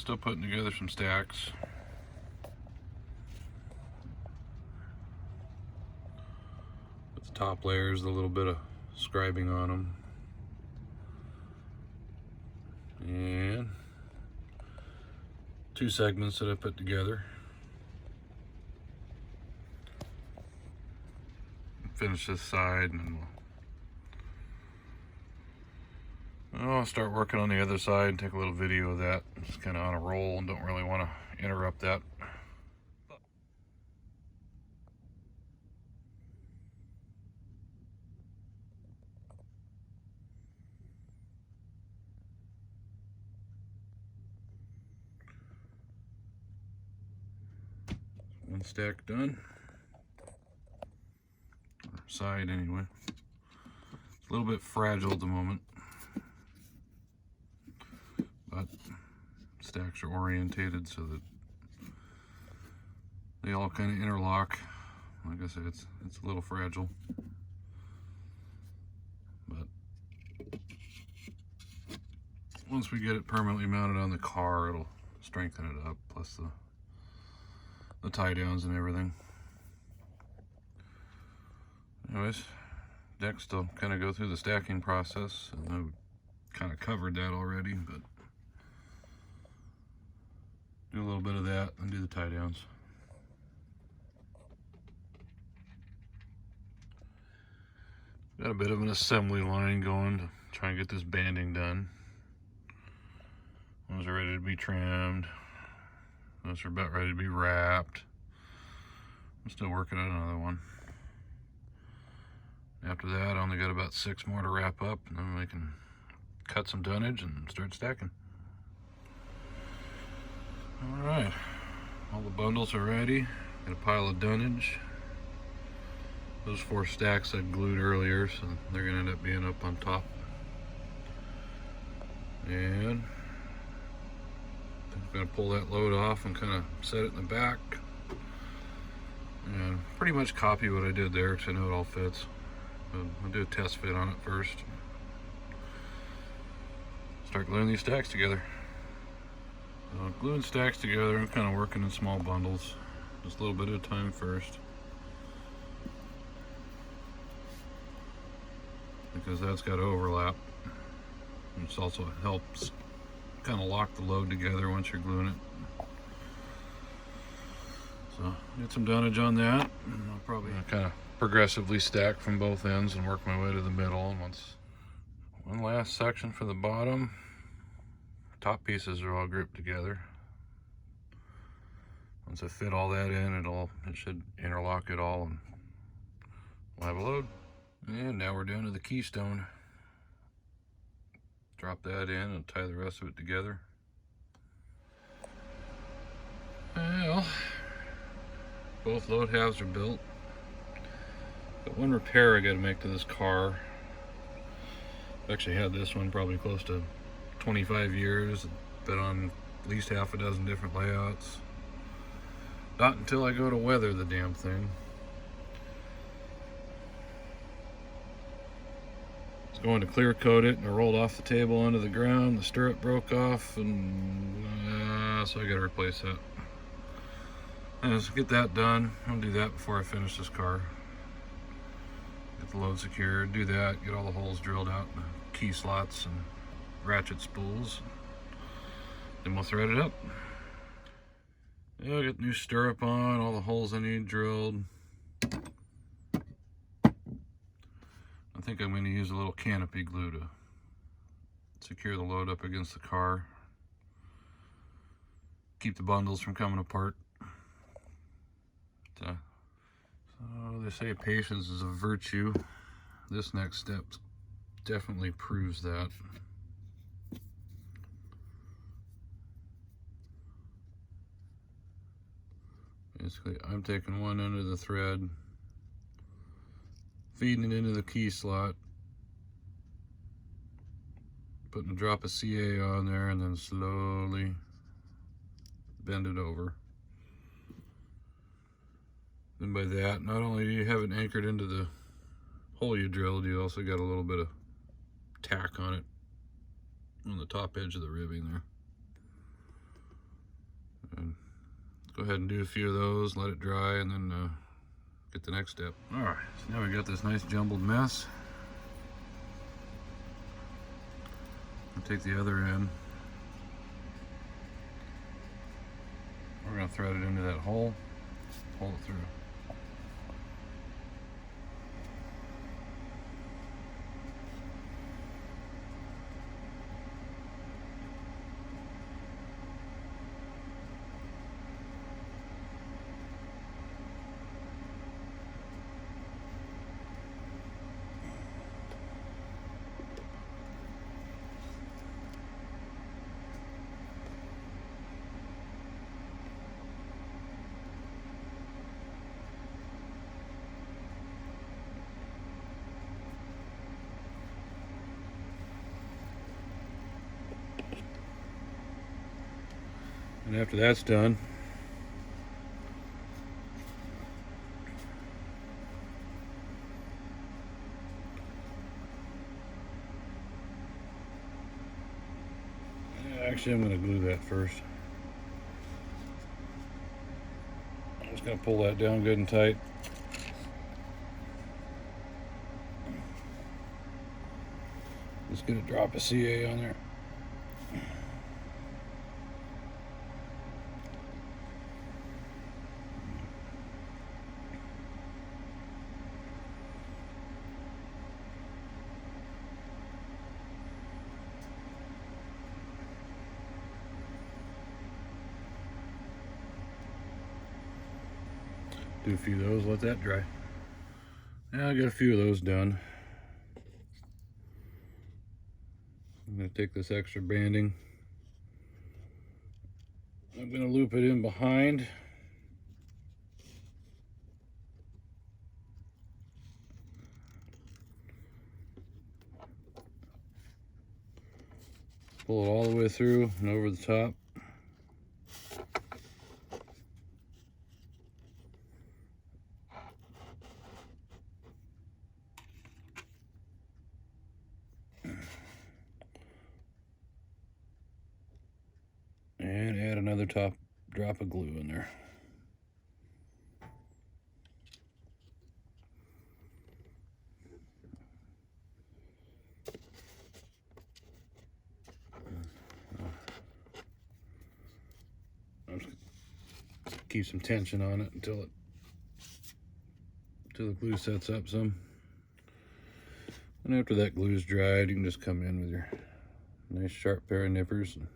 Still putting together some stacks. With the top layers, a little bit of scribing on them. And 2 segments that I put together. Finish this side, and then I'll start working on the other side and take a little video of that. Just kind of on a roll and don't really want to interrupt that. One stack done. Side anyway. It's a little bit fragile at the moment, but stacks are orientated so that they all kind of interlock. Like I said, it's a little fragile, but once we get it permanently mounted on the car, it'll strengthen it up, plus the tie downs and everything. Anyways, next I'll kind of go through the stacking process. And I've kind of covered that already, but do a little bit of that and do the tie downs. Got a bit of an assembly line going to try and get this banding done. Those are ready to be trimmed. Those are about ready to be wrapped. I'm still working on another one. After that, I only got about 6 more to wrap up, and then we can cut some dunnage and start stacking. All right, all the bundles are ready. Got a pile of dunnage. Those 4 stacks I glued earlier, so they're gonna end up being up on top. And I'm gonna pull that load off and kind of set it in the back. And pretty much copy what I did there, because I know it all fits. I'll do a test fit on it first. Start gluing these stacks together. So gluing stacks together, I'm kind of working in small bundles. Just a little bit at a time first. Because that's got to overlap. This also helps kind of lock the load together once you're gluing it. So get some dunnage on that. And I'll probably kind of progressively stack from both ends and work my way to the middle. And one last section for the bottom. Top pieces are all grouped together. Once I fit all that in, it should interlock it all, and we'll have a load. And now we're down to the keystone. Drop that in and tie the rest of it together. Well, both load halves are built. But one repair I got to make to this car. I've actually had this one probably close to 25 years. Been on at least half a dozen different layouts. Not until I go to weather the damn thing. I was going to clear coat it, and I rolled off the table onto the ground. The stirrup broke off, and so I got to replace that. Let's get that done. I'll do that before I finish this car. Get the load secured, do that, get all the holes drilled out, the key slots and ratchet spools. Then we'll thread it up. Yeah, I got new stirrup on, all the holes I need drilled. I think I'm going to use a little canopy glue to secure the load up against the car. Keep the bundles from coming apart. So they say patience is a virtue. This next step definitely proves that. Basically, I'm taking one end of the thread, feeding it into the key slot, putting a drop of CA on there, and then slowly bend it over. And by that, not only do you have it anchored into the hole you drilled, you also got a little bit of tack on it on the top edge of the ribbing there. And go ahead and do a few of those, let it dry, and then get the next step. Alright, so now we got this nice jumbled mess. I'll take the other end. We're going to thread it into that hole, pull it through. And after that's done, actually I'm going to glue that first. I'm just going to pull that down good and tight. Just get a drop of CA on there. Do a few of those, let that dry. Now I got a few of those done. I'm going to take this extra banding. I'm going to loop it in behind. Pull it all the way through and over the top. And add another top drop of glue in there. I'm just gonna keep some tension on it until the glue sets up some. And after that glue is dried, you can just come in with your nice sharp pair of nippers and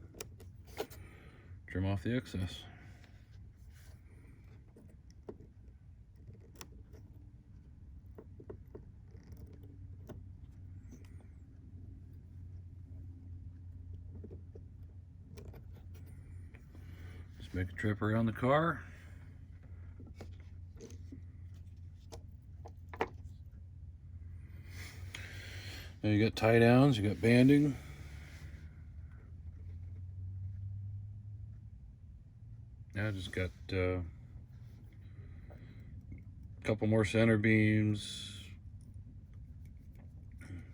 trim off the excess. Just make a trip around the car. Now you got tie downs, you got banding. Now I just got a couple more center beams.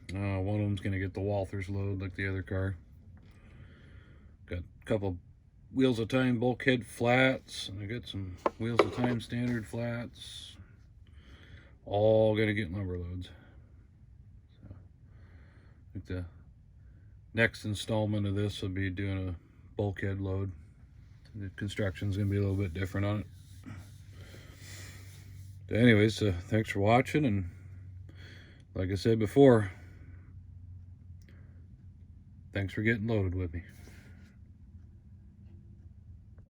One of them's gonna get the Walthers load like the other car. Got a couple wheels of time bulkhead flats, and I got some wheels of time standard flats. All gonna get lumber loads. So, I think the next installment of this will be doing a bulkhead load. The construction's gonna be a little bit different on it. But anyways, thanks for watching, and like I said before, thanks for getting loaded with me.